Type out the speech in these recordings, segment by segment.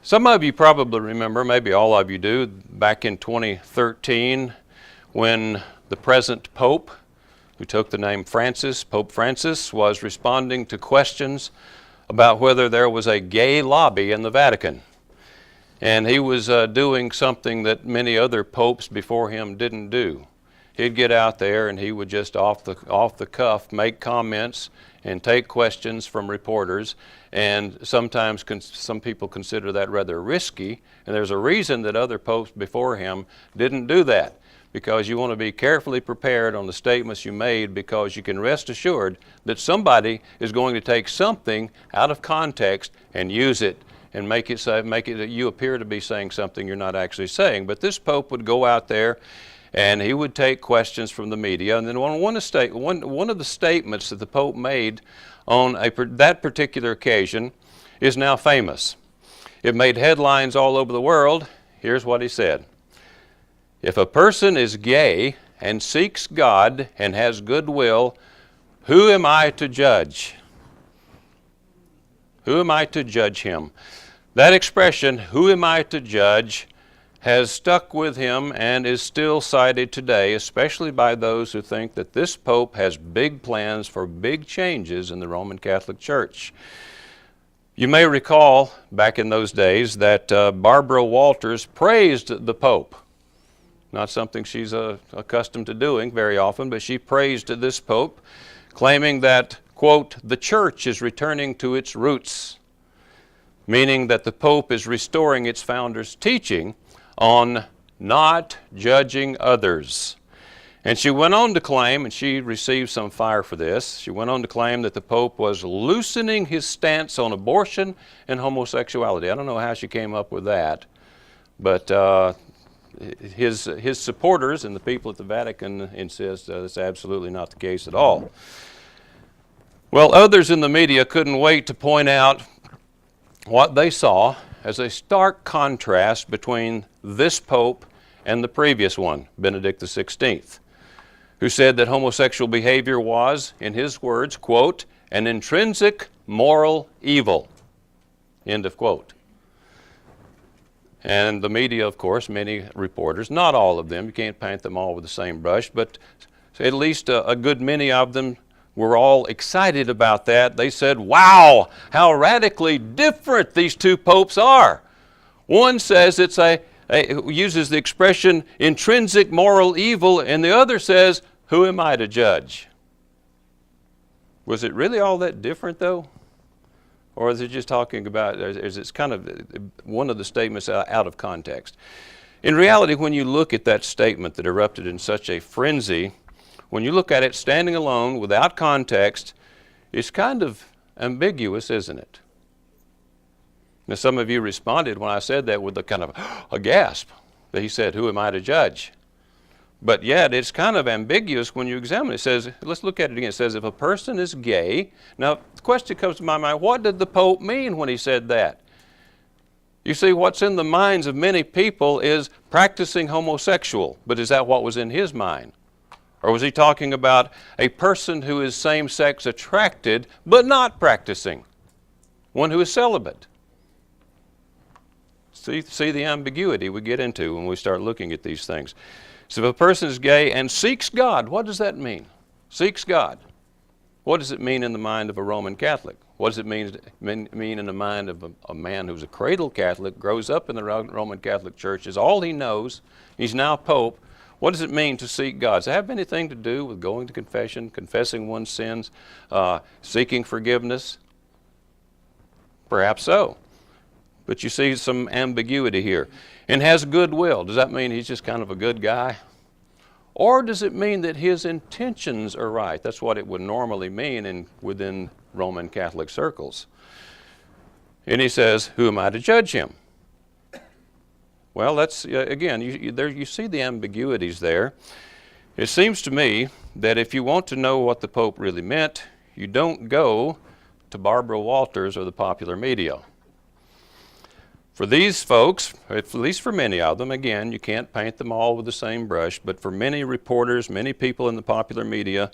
Some of you probably remember, maybe all of you do, back in 2013 when the present Pope, who took the name Francis, Pope Francis, was responding to questions about whether there was a gay lobby in the Vatican. And he was doing something that many other popes before him didn't do. He'd get out there and he would just off the cuff make comments and take questions from reporters, and sometimes some people consider that rather risky, and there's a reason that other popes before him didn't do that, because you want to be carefully prepared on the statements you made, because you can rest assured that somebody is going to take something out of context and use it and make it that you appear to be saying something you're not actually saying. But this Pope would go out there and he would take questions from the media, and then one of the statements that the Pope made on that particular occasion is now famous. It made headlines all over the world. Here's what he said: "If a person is gay and seeks God and has goodwill, who am I to judge? Who am I to judge him?" That expression, "who am I to judge," has stuck with him and is still cited today, especially by those who think that this Pope has big plans for big changes in the Roman Catholic Church. You may recall back in those days that Barbara Walters praised the Pope. Not something she's accustomed to doing very often, but she praised this Pope, claiming that, quote, "the Church is returning to its roots," meaning that the Pope is restoring its founder's teaching on not judging others. And she went on to claim, and she received some fire for this, she went on to claim that the Pope was loosening his stance on abortion and homosexuality. I don't know how she came up with that, but his supporters and the people at the Vatican insist that's absolutely not the case at all. Well, others in the media couldn't wait to point out what they saw as a stark contrast between this Pope and the previous one, Benedict XVI, who said that homosexual behavior was, in his words, quote, "an intrinsic moral evil," end of quote. And the media, of course, many reporters, not all of them, you can't paint them all with the same brush, but at least a good many of them were all excited about that. They said, "Wow, how radically different these two popes are." One says uses the expression intrinsic moral evil, and the other says, "Who am I to judge?" Was it really all that different though? Or is it just talking about, is it kind of one of the statements out of context? In reality, when you look at that statement that erupted in such a frenzy, when you look at it standing alone without context, it's kind of ambiguous, isn't it? Now, some of you responded when I said that with a kind of a gasp. That he said, "Who am I to judge?" But yet, it's kind of ambiguous when you examine it. It says, let's look at it again. It says, if a person is gay. Now, the question comes to my mind, what did the Pope mean when he said that? You see, what's in the minds of many people is practicing homosexual. But is that what was in his mind? Or was he talking about a person who is same-sex attracted but not practicing? One who is celibate? See the ambiguity we get into when we start looking at these things. So if a person is gay and seeks God, what does that mean? Seeks God. What does it mean in the mind of a Roman Catholic? What does it mean in the mind of a man who's a cradle Catholic, grows up in the Roman Catholic Church, is all he knows, he's now Pope. What does it mean to seek God? Does it have anything to do with going to confession, confessing one's sins, seeking forgiveness? Perhaps so. But you see some ambiguity here. And has goodwill. Does that mean he's just kind of a good guy? Or does it mean that his intentions are right? That's what it would normally mean within Roman Catholic circles. And he says, "Who am I to judge him?" Well, that's, again, you see the ambiguities there. It seems to me that if you want to know what the Pope really meant, you don't go to Barbara Walters or the popular media. For these folks, at least for many of them, again, you can't paint them all with the same brush, but for many reporters, many people in the popular media,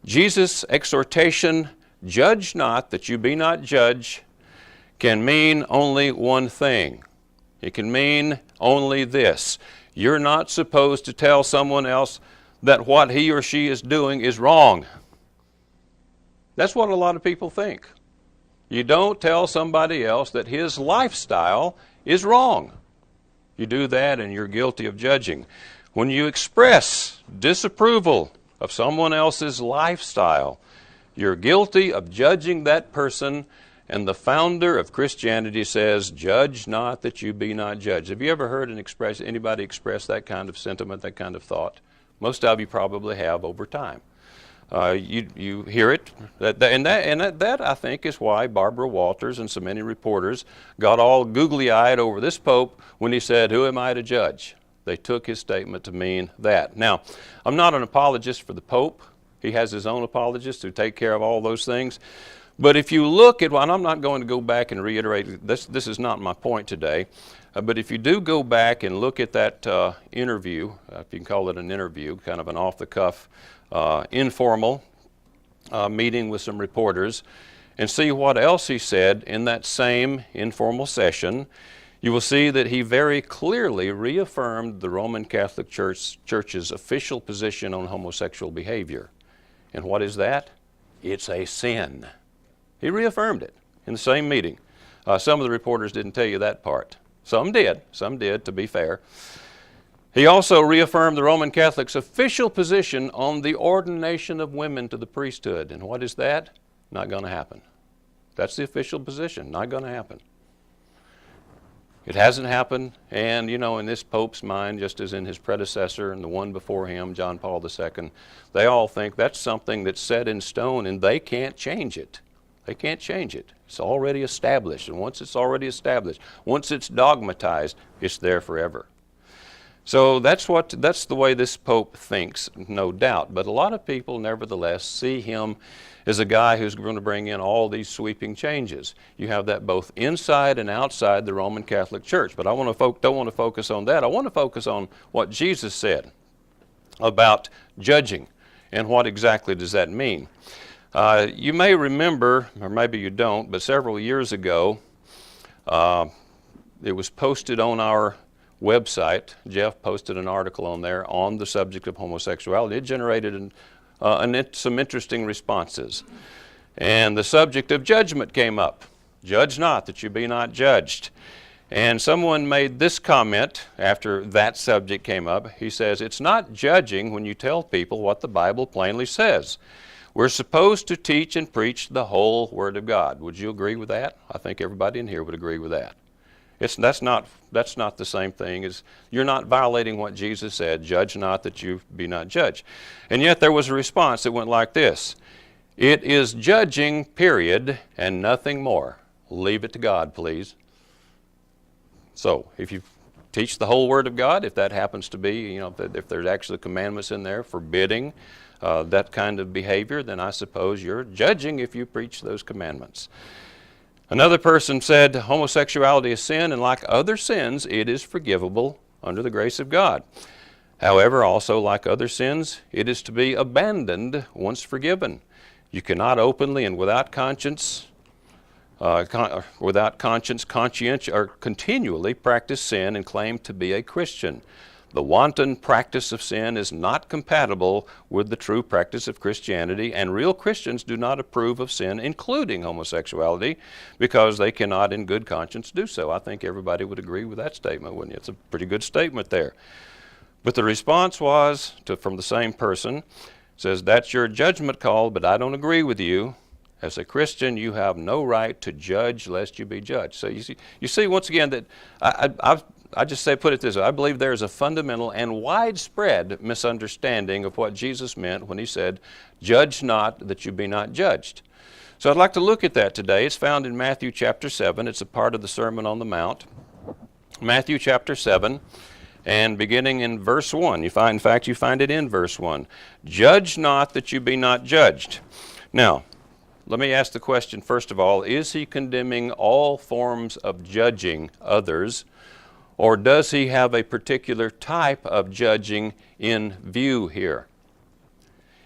Jesus' exhortation, "Judge not that you be not judged," can mean only one thing. It can mean only this: you're not supposed to tell someone else that what he or she is doing is wrong. That's what a lot of people think. You don't tell somebody else that his lifestyle is wrong. You do that and you're guilty of judging. When you express disapproval of someone else's lifestyle, you're guilty of judging that person. And the founder of Christianity says, "Judge not that you be not judged." Have you ever heard anybody express that kind of sentiment, that kind of thought? Most of you probably have over time. You hear it, and that I think is why Barbara Walters and so many reporters got all googly-eyed over this Pope when he said, "Who am I to judge?" They took his statement to mean that. Now, I'm not an apologist for the Pope. He has his own apologists who take care of all those things. But if you look at, well, and I'm not going to go back and reiterate, this is not my point today, but if you do go back and look at that interview, if you can call it an interview, kind of an off-the-cuff, informal meeting with some reporters, and see what else he said in that same informal session, you will see that he very clearly reaffirmed the Roman Catholic Church's official position on homosexual behavior. And what is that? It's a sin. He reaffirmed it in the same meeting. Some of the reporters didn't tell you that part. Some did, to be fair. He also reaffirmed the Roman Catholic's official position on the ordination of women to the priesthood. And what is that? Not going to happen. That's the official position, not going to happen. It hasn't happened, and in this Pope's mind, just as in his predecessor and the one before him, John Paul II, they all think that's something that's set in stone and they can't change it. They can't change it. It's already established, and once it's already established, once it's dogmatized, it's there forever. So that's the way this Pope thinks, no doubt. But a lot of people, nevertheless, see him as a guy who's going to bring in all these sweeping changes. You have that both inside and outside the Roman Catholic Church. But I don't want to focus on that. I want to focus on what Jesus said about judging and what exactly does that mean. You may remember, or maybe you don't, but several years ago, it was posted on our website. Jeff posted an article on there on the subject of homosexuality. It generated some interesting responses. And the subject of judgment came up. "Judge not that you be not judged." And someone made this comment after that subject came up. He says, "It's not judging when you tell people what the Bible plainly says. We're supposed to teach and preach the whole Word of God." Would you agree with that? I think everybody in here would agree with that. That's not the same thing as you're not violating what Jesus said, "Judge not that you be not judged." And yet there was a response that went like this: "It is judging, period, and nothing more. Leave it to God, please." So if you teach the whole Word of God, if that happens to be, if there's actually commandments in there forbidding that kind of behavior, then I suppose you're judging if you preach those commandments. Another person said, "Homosexuality is sin, and like other sins, it is forgivable under the grace of God. However, also like other sins, it is to be abandoned once forgiven. You cannot openly and without conscience, continually practice sin and claim to be a Christian. The wanton practice of sin is not compatible with the true practice of Christianity, and real Christians do not approve of sin, including homosexuality, because they cannot in good conscience do so." I think everybody would agree with that statement, wouldn't you? It's a pretty good statement there. But the response was, from the same person, says, "That's your judgment call, but I don't agree with you. As a Christian, you have no right to judge lest you be judged." So you see once again that I just put it this way: I believe there is a fundamental and widespread misunderstanding of what Jesus meant when he said, "Judge not that you be not judged." So I'd like to look at that today. It's found in Matthew chapter 7. It's a part of the Sermon on the Mount. Matthew chapter 7, and beginning in verse 1. You find it in verse 1. "Judge not that you be not judged." Now, let me ask the question first of all: is he condemning all forms of judging others, or does he have a particular type of judging in view here?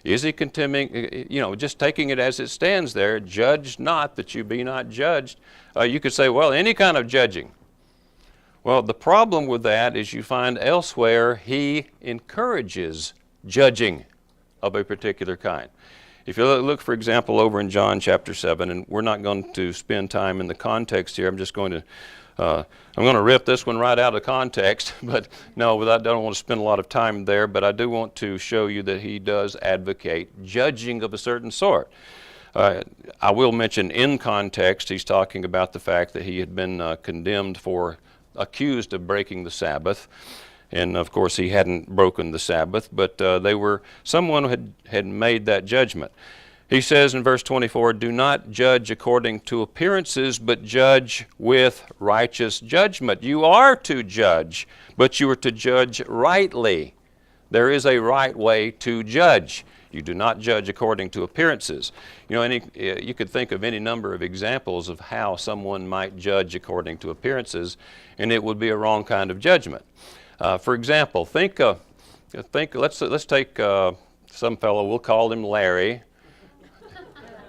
Is he condemning, just taking it as it stands there, "Judge not that you be not judged"? You could say, well, any kind of judging. Well, the problem with that is you find elsewhere he encourages judging of a particular kind. If you look, for example, over in John chapter 7, and we're not going to spend time in the context here. I'm just going to, I'm going to rip this one right out of context, but no, I don't want to spend a lot of time there, but I do want to show you that he does advocate judging of a certain sort. I will mention in context, he's talking about the fact that he had been condemned for, accused of breaking the Sabbath. And of course he hadn't broken the Sabbath, but someone had made that judgment. He says in verse 24, "Do not judge according to appearances, but judge with righteous judgment." You are to judge, but you are to judge rightly. There is a right way to judge. You do not judge according to appearances. You know, you could think of any number of examples of how someone might judge according to appearances, and it would be a wrong kind of judgment. For example, let's take some fellow, we'll call him Larry.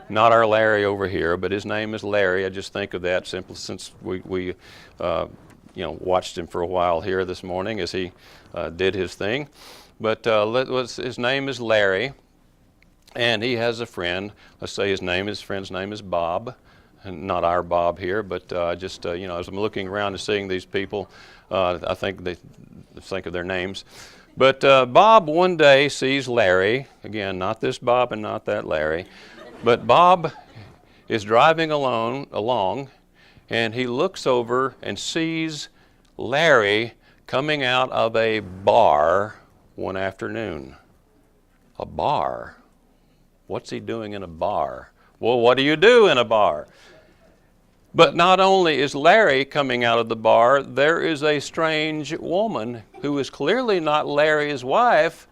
Not our Larry over here, but his name is Larry. I just think of that simply since we watched him for a while here this morning as he did his thing. But his name is Larry, and he has a friend. Let's say his friend's name is Bob. And not our Bob here, but as I'm looking around and seeing these people, I think they think of their names. But Bob one day sees Larry, again, not this Bob and not that Larry, but Bob is driving along, and he looks over and sees Larry coming out of a bar one afternoon. A bar? What's he doing in a bar? Well, what do you do in a bar? But not only is Larry coming out of the bar, there is a strange woman who is clearly not Larry's wife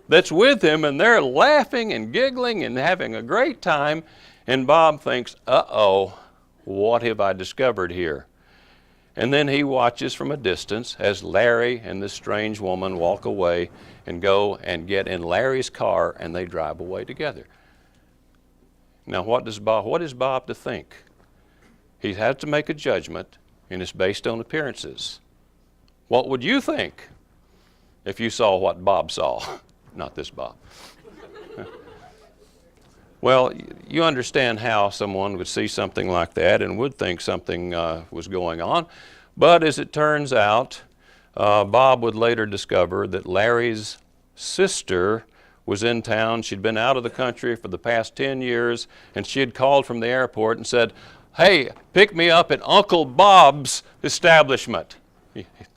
that's with him, and they're laughing and giggling and having a great time. And Bob thinks, uh-oh, what have I discovered here? And then he watches from a distance as Larry and this strange woman walk away and go and get in Larry's car, and they drive away together. Now, what is Bob to think? He has to make a judgment, and it's based on appearances. What would you think if you saw what Bob saw? Not this Bob. Well, you understand how someone would see something like that and would think something was going on. But as it turns out, Bob would later discover that Larry's sister was in town. She'd been out of the country for the past 10 years, and she had called from the airport and said, "Hey, pick me up at Uncle Bob's establishment."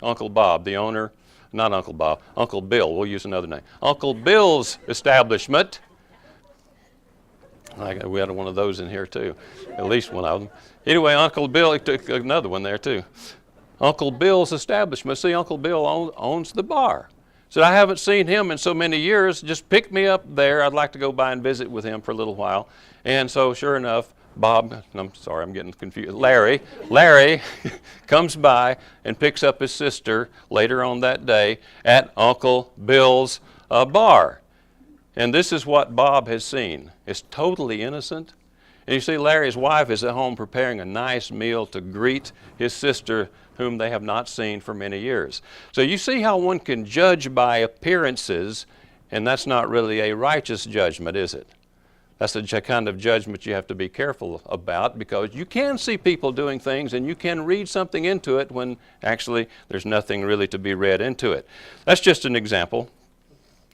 Uncle Bob, the owner, not Uncle Bob, Uncle Bill, we'll use another name. Uncle Bill's establishment. We had one of those in here too, at least one of them. Anyway, Uncle Bill, he took another one there too. Uncle Bill's establishment. See, Uncle Bill owns the bar. Said, "I haven't seen him in so many years, just pick me up there. I'd like to go by and visit with him for a little while." And so sure enough, I'm sorry, I'm getting confused. Larry comes by and picks up his sister later on that day at Uncle Bill's bar. And this is what Bob has seen. It's totally innocent. And you see, Larry's wife is at home preparing a nice meal to greet his sister, whom they have not seen for many years. So you see how one can judge by appearances, and that's not really a righteous judgment, is it? That's the kind of judgment you have to be careful about, because you can see people doing things and you can read something into it when actually there's nothing really to be read into it. That's just an example,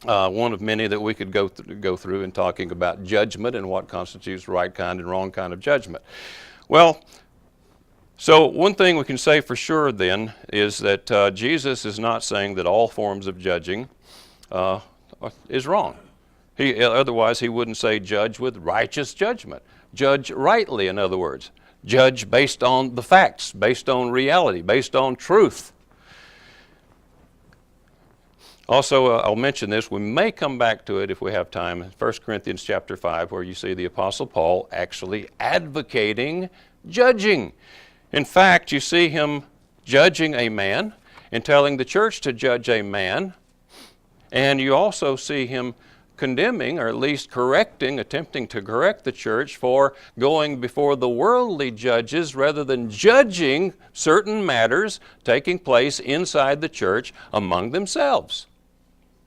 one of many that we could go through in talking about judgment and what constitutes right kind and wrong kind of judgment. Well, so one thing we can say for sure then is that Jesus is not saying that all forms of judging is wrong. Otherwise, he wouldn't say judge with righteous judgment. Judge rightly, in other words. Judge based on the facts, based on reality, based on truth. Also, I'll mention this. We may come back to it if we have time. 1 Corinthians chapter 5, where you see the Apostle Paul actually advocating judging. In fact, you see him judging a man and telling the church to judge a man. And you also see him condemning, or at least correcting, attempting to correct the church for going before the worldly judges rather than judging certain matters taking place inside the church among themselves.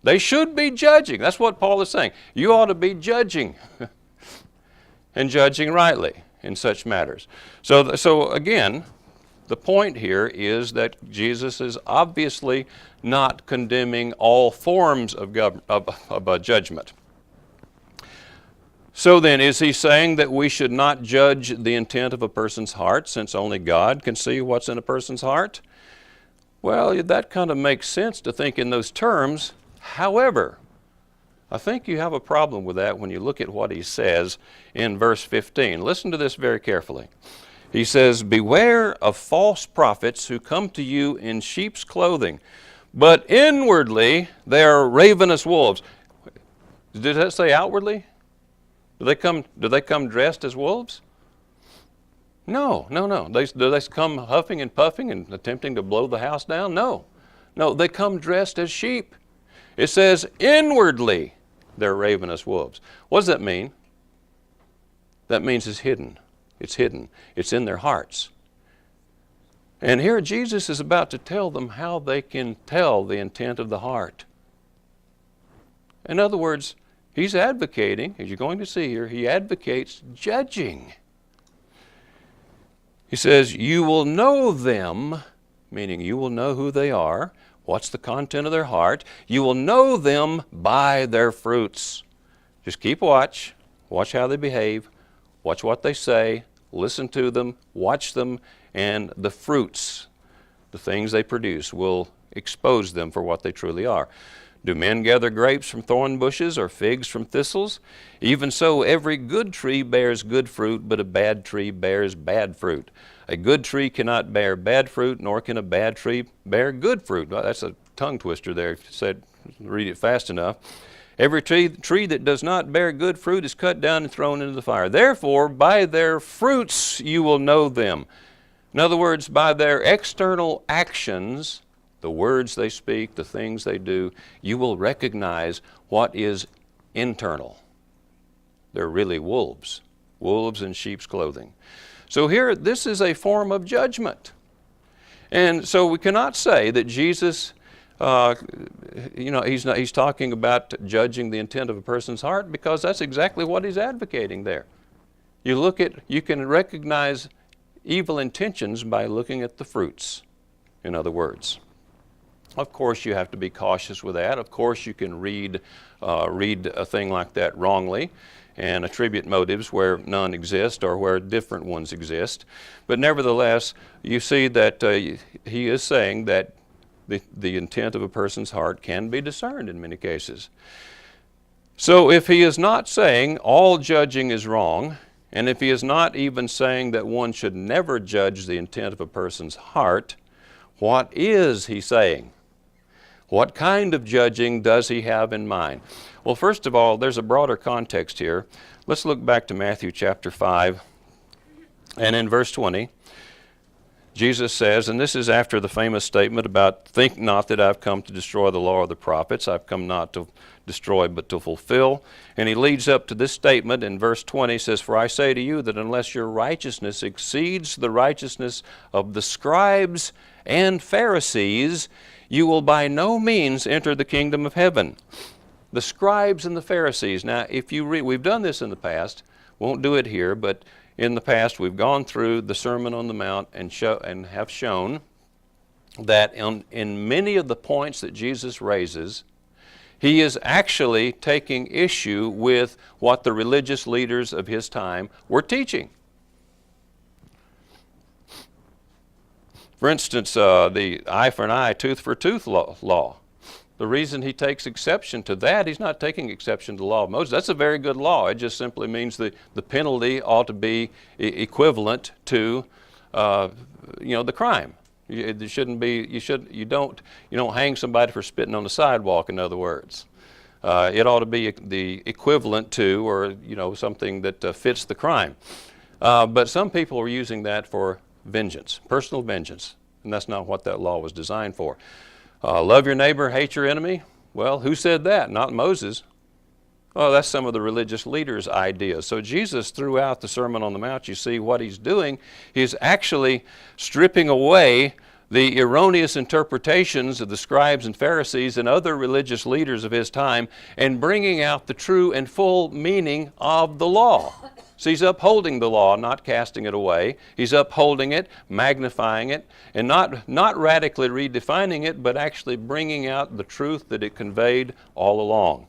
They should be judging. That's what Paul is saying. You ought to be judging and judging rightly in such matters. So again, the point here is that Jesus is obviously not condemning all forms of judgment. So then, is he saying that we should not judge the intent of a person's heart, since only God can see what's in a person's heart? Well, that kind of makes sense to think in those terms. However, I think you have a problem with that when you look at what he says in verse 15. Listen to this very carefully. He says, "Beware of false prophets who come to you in sheep's clothing, but inwardly they are ravenous wolves." Did that say outwardly? Do they come dressed as wolves? No. Do they come huffing and puffing and attempting to blow the house down? No, they come dressed as sheep. It says inwardly they're ravenous wolves. What does that mean? That means it's hidden. It's hidden. It's in their hearts. And here Jesus is about to tell them how they can tell the intent of the heart. In other words, he's advocating, as you're going to see here, he advocates judging. He says, you will know them, meaning you will know who they are, what's the content of their heart. You will know them by their fruits. Just keep watch. Watch how they behave. Watch what they say, listen to them, watch them, and the fruits, the things they produce, will expose them for what they truly are. Do men gather grapes from thorn bushes or figs from thistles? Even so, every good tree bears good fruit, but a bad tree bears bad fruit. A good tree cannot bear bad fruit, nor can a bad tree bear good fruit. Well, that's a tongue twister there, if you said, read it fast enough. Every tree that does not bear good fruit is cut down and thrown into the fire. Therefore, by their fruits you will know them. In other words, by their external actions, the words they speak, the things they do, you will recognize what is internal. They're really wolves in sheep's clothing. So here, this is a form of judgment. And so we cannot say that Jesus he's talking about judging the intent of a person's heart, because that's exactly what he's advocating there. You can recognize evil intentions by looking at the fruits, in other words. Of course, you have to be cautious with that. Of course, you can read a thing like that wrongly and attribute motives where none exist or where different ones exist. But nevertheless, you see that he is saying that the intent of a person's heart can be discerned in many cases. So if he is not saying all judging is wrong, and if he is not even saying that one should never judge the intent of a person's heart, what is he saying? What kind of judging does he have in mind? Well, first of all, there's a broader context here. Let's look back to Matthew chapter 5, and in verse 20, Jesus says, and this is after the famous statement about, think not that I've come to destroy the law or the prophets. I've come not to destroy but to fulfill. And he leads up to this statement in verse 20. He says, for I say to you that unless your righteousness exceeds the righteousness of the scribes and Pharisees, you will by no means enter the kingdom of heaven. The scribes and the Pharisees. Now, if you read, we've done this in the past, won't do it here, but in the past, we've gone through the Sermon on the Mount and have shown that in many of the points that Jesus raises, he is actually taking issue with what the religious leaders of his time were teaching. For instance, the eye for an eye, tooth for a tooth law. The reason he takes exception to that, he's not taking exception to the law of Moses. That's a very good law. It just simply means the penalty ought to be equivalent to the crime. It shouldn't be. You don't hang somebody for spitting on the sidewalk. In other words, it ought to be the equivalent to, or something that fits the crime. But some people are using that for vengeance, personal vengeance, and that's not what that law was designed for. Love your neighbor, hate your enemy. Well, who said that? Not Moses. Well, that's some of the religious leaders' ideas. So Jesus, throughout the Sermon on the Mount, you see what he's doing. He's actually stripping away the erroneous interpretations of the scribes and Pharisees and other religious leaders of his time and bringing out the true and full meaning of the law. So he's upholding the law, not casting it away. He's upholding it, magnifying it, and not radically redefining it, but actually bringing out the truth that it conveyed all along.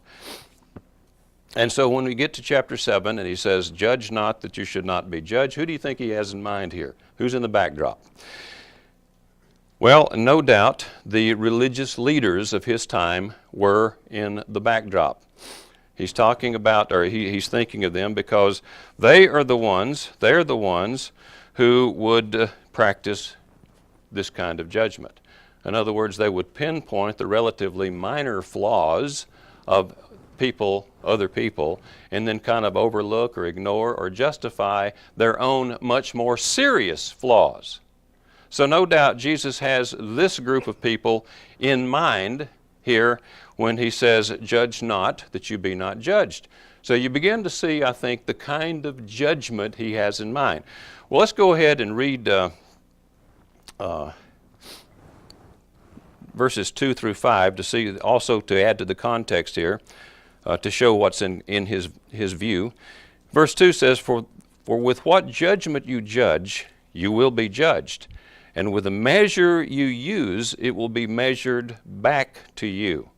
And so when we get to chapter 7 and he says, judge not that you should not be judged, who do you think he has in mind here? Who's in the backdrop? Well, no doubt the religious leaders of his time were in the backdrop. He's talking about, or he's thinking of them because they're the ones who would practice this kind of judgment. In other words, they would pinpoint the relatively minor flaws of other people, and then kind of overlook or ignore or justify their own much more serious flaws. So no doubt Jesus has this group of people in mind here when he says, judge not that you be not judged. So you begin to see, I think, the kind of judgment he has in mind. Well, let's go ahead and read verses 2 through 5 to see, also to add to the context here, to show what's in his view. Verse 2 says, For with what judgment you judge, you will be judged. And with the measure you use, it will be measured back to you.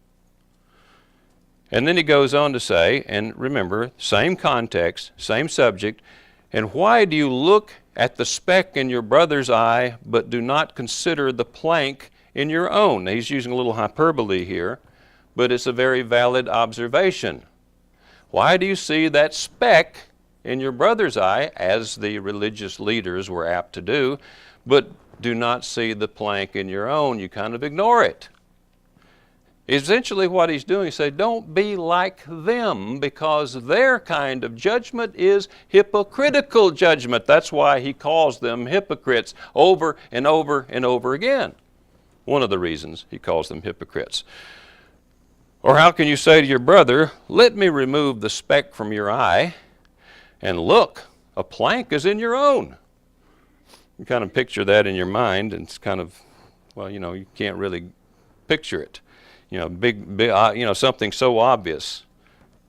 And then he goes on to say, and remember, same context, same subject, and why do you look at the speck in your brother's eye, but do not consider the plank in your own? Now, he's using a little hyperbole here, but it's a very valid observation. Why do you see that speck in your brother's eye, as the religious leaders were apt to do, but do not see the plank in your own? You kind of ignore it. Essentially what he's doing is say, don't be like them, because their kind of judgment is hypocritical judgment. That's why he calls them hypocrites over and over and over again. One of the reasons he calls them hypocrites. Or how can you say to your brother, let me remove the speck from your eye, and look, a plank is in your own? You kind of picture that in your mind, and it's kind of, well, you can't really picture it. Something so obvious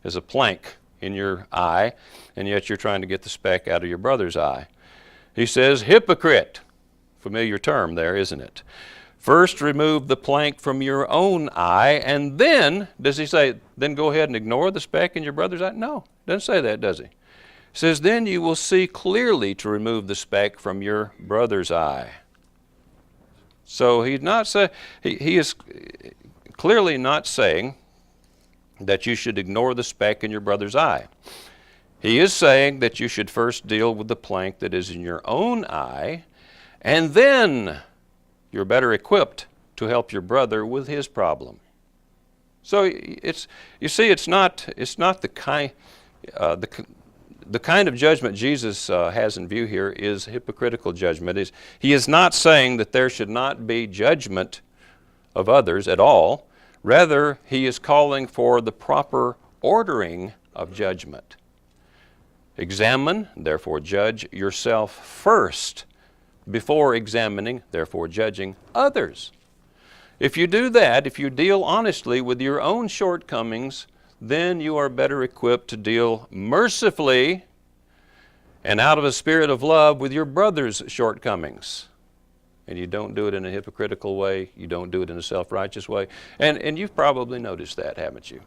as a plank in your eye, and yet you're trying to get the speck out of your brother's eye. He says, hypocrite. Familiar term there, isn't it? First remove the plank from your own eye, and then, does he say, then go ahead and ignore the speck in your brother's eye? No, doesn't say that, does he? He says, then you will see clearly to remove the speck from your brother's eye. So he's not he is clearly not saying that you should ignore the speck in your brother's eye. He is saying that you should first deal with the plank that is in your own eye, and then you're better equipped to help your brother with his problem. So it's not the kind of judgment Jesus has in view here is hypocritical judgment. He is not saying that there should not be judgment of others at all. Rather, he is calling for the proper ordering of judgment. Examine, therefore judge yourself first, before examining, therefore judging others. If you do that, if you deal honestly with your own shortcomings, then you are better equipped to deal mercifully and out of a spirit of love with your brother's shortcomings. And you don't do it in a hypocritical way. You don't do it in a self-righteous way. And you've probably noticed that, haven't you?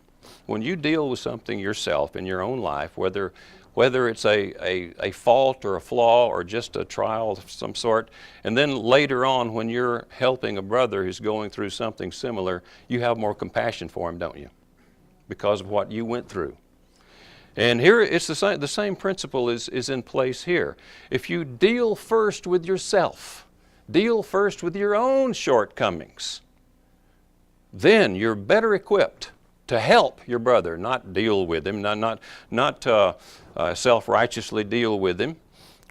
When you deal with something yourself in your own life, whether it's a fault or a flaw or just a trial of some sort, and then later on when you're helping a brother who's going through something similar, you have more compassion for him, don't you? Because of what you went through. And here it's the same principle is in place here. If you deal first with yourself, deal first with your own shortcomings, then you're better equipped to help your brother, not deal with him, not self-righteously deal with him,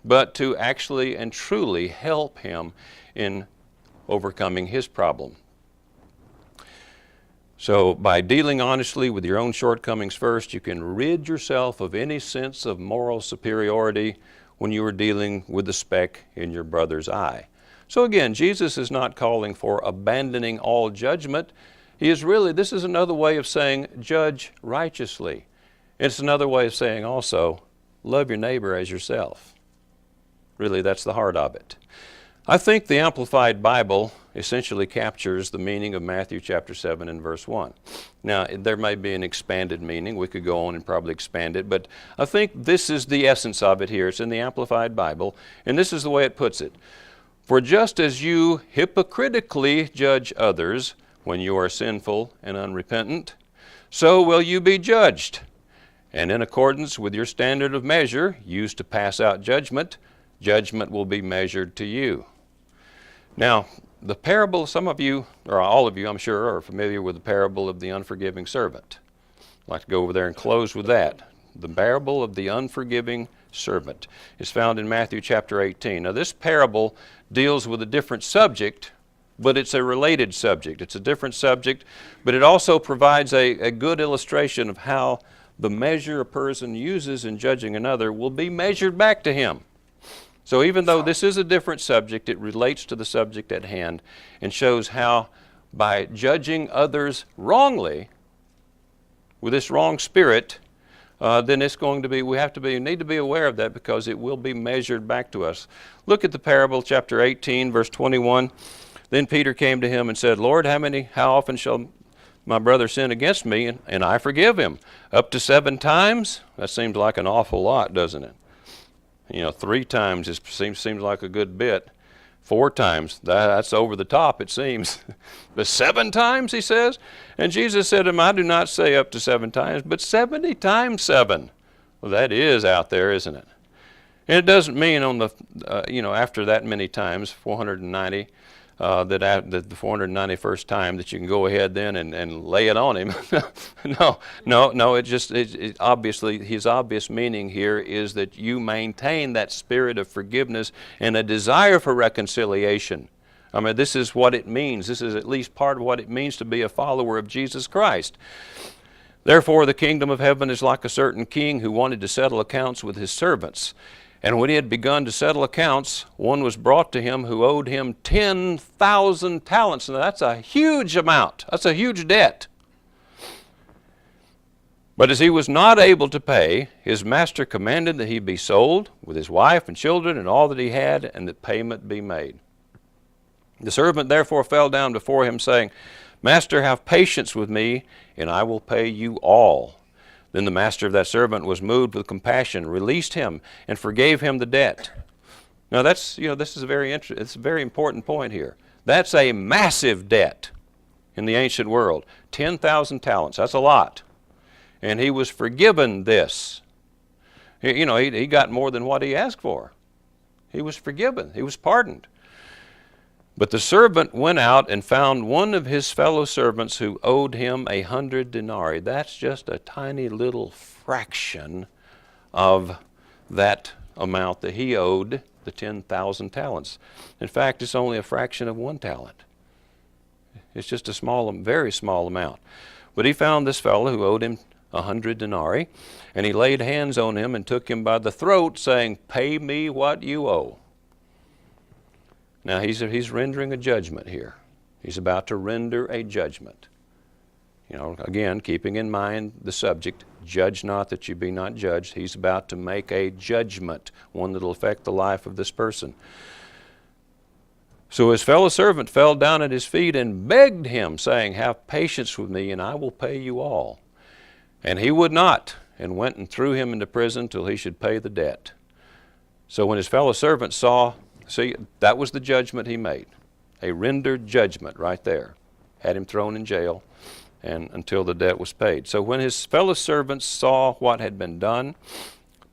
but to actually and truly help him in overcoming his problem. So by dealing honestly with your own shortcomings first, you can rid yourself of any sense of moral superiority when you are dealing with the speck in your brother's eye. So again, Jesus is not calling for abandoning all judgment. This is another way of saying judge righteously. It's another way of saying also love your neighbor as yourself. Really, that's the heart of it. I think the Amplified Bible essentially captures the meaning of Matthew chapter 7 and verse 1. Now, there may be an expanded meaning. We could go on and probably expand it, but I think this is the essence of it here. It's in the Amplified Bible, and this is the way it puts it. For just as you hypocritically judge others when you are sinful and unrepentant, so will you be judged. And in accordance with your standard of measure used to pass out judgment, judgment will be measured to you. Now, the parable, some of you, or all of you, I'm sure, are familiar with the parable of the unforgiving servant. I'd like to go over there and close with that. The parable of the unforgiving servant is found in Matthew chapter 18. Now, this parable deals with a different subject, but it's a related subject. It's a different subject, but it also provides a good illustration of how the measure a person uses in judging another will be measured back to him. So even though this is a different subject, it relates to the subject at hand and shows how by judging others wrongly, with this wrong spirit, then it's going to be, we need to be aware of that because it will be measured back to us. Look at the parable, chapter 18, verse 21. Then Peter came to him and said, Lord, how often shall my brother sin against me and I forgive him? Up to 7 times? That seems like an awful lot, doesn't it? 3 times seems like a good bit. 4 times, that's over the top, it seems. But 7 times, he says? And Jesus said to him, I do not say up to 7 times, but 70 times 7. Well, that is out there, isn't it? And it doesn't mean on the, after that many times, 490, that at the 491st time that you can go ahead then and lay it on him. No, it obviously, his obvious meaning here is that you maintain that spirit of forgiveness and a desire for reconciliation. I mean, this is what it means. This is at least part of what it means to be a follower of Jesus Christ. Therefore, the kingdom of heaven is like a certain king who wanted to settle accounts with his servants. And when he had begun to settle accounts, one was brought to him who owed him 10,000 talents. Now that's a huge amount. That's a huge debt. But as he was not able to pay, his master commanded that he be sold with his wife and children and all that he had, and that payment be made. The servant therefore fell down before him, saying, Master, have patience with me, and I will pay you all. Then the master of that servant was moved with compassion, released him, and forgave him the debt. Now that's, this is it's a very important point here. That's a massive debt in the ancient world. 10,000 talents, that's a lot. And he was forgiven this. He got more than what he asked for. He was forgiven, he was pardoned. But the servant went out and found one of his fellow servants who owed him 100 denarii. That's just a tiny little fraction of that amount that he owed, the 10,000 talents. In fact, it's only a fraction of 1 talent. It's just a very small amount. But he found this fellow who owed him 100 denarii, and he laid hands on him and took him by the throat, saying, Pay me what you owe. Now he's rendering a judgment here. He's about to render a judgment. Again, keeping in mind the subject, judge not that you be not judged. He's about to make a judgment, one that will affect the life of this person. So his fellow servant fell down at his feet and begged him, saying, Have patience with me, and I will pay you all. And he would not, and went and threw him into prison till he should pay the debt. So when his fellow servants saw, that was the judgment he made. A rendered judgment right there. Had him thrown in jail and until the debt was paid. So when his fellow servants saw what had been done,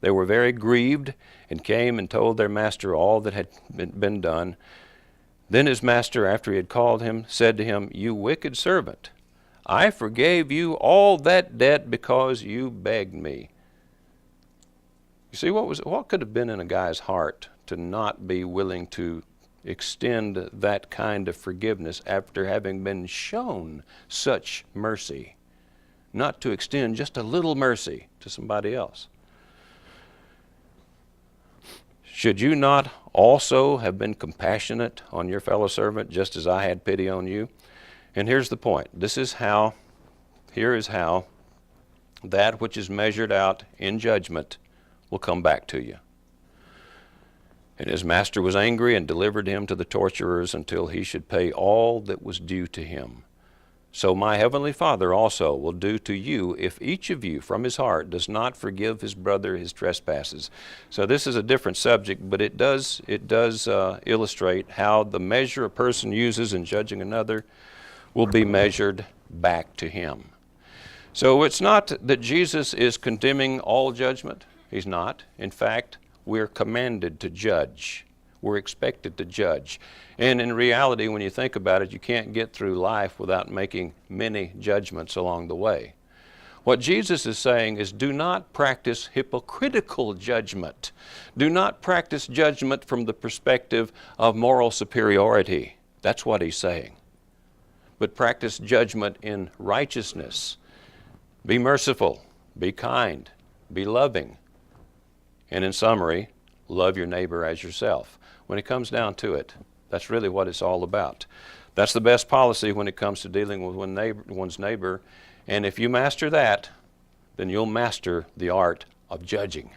they were very grieved and came and told their master all that had been done. Then his master, after he had called him, said to him, You wicked servant, I forgave you all that debt because you begged me. You see, what could have been in a guy's heart to not be willing to extend that kind of forgiveness after having been shown such mercy? Not to extend just a little mercy to somebody else. Should you not also have been compassionate on your fellow servant, just as I had pity on you? And here's the point. Here is how that which is measured out in judgment will come back to you. And his master was angry and delivered him to the torturers until he should pay all that was due to him. So my heavenly Father also will do to you if each of you from his heart does not forgive his brother his trespasses. So this is a different subject, but it does illustrate how the measure a person uses in judging another will be measured back to him. So it's not that Jesus is condemning all judgment. He's not. In fact, we're commanded to judge. We're expected to judge. And in reality, when you think about it, you can't get through life without making many judgments along the way. What Jesus is saying is, do not practice hypocritical judgment. Do not practice judgment from the perspective of moral superiority. That's what he's saying. But practice judgment in righteousness. Be merciful, be kind, be loving. And in summary, love your neighbor as yourself. When it comes down to it, that's really what it's all about. That's the best policy when it comes to dealing with one's neighbor. And if you master that, then you'll master the art of judging.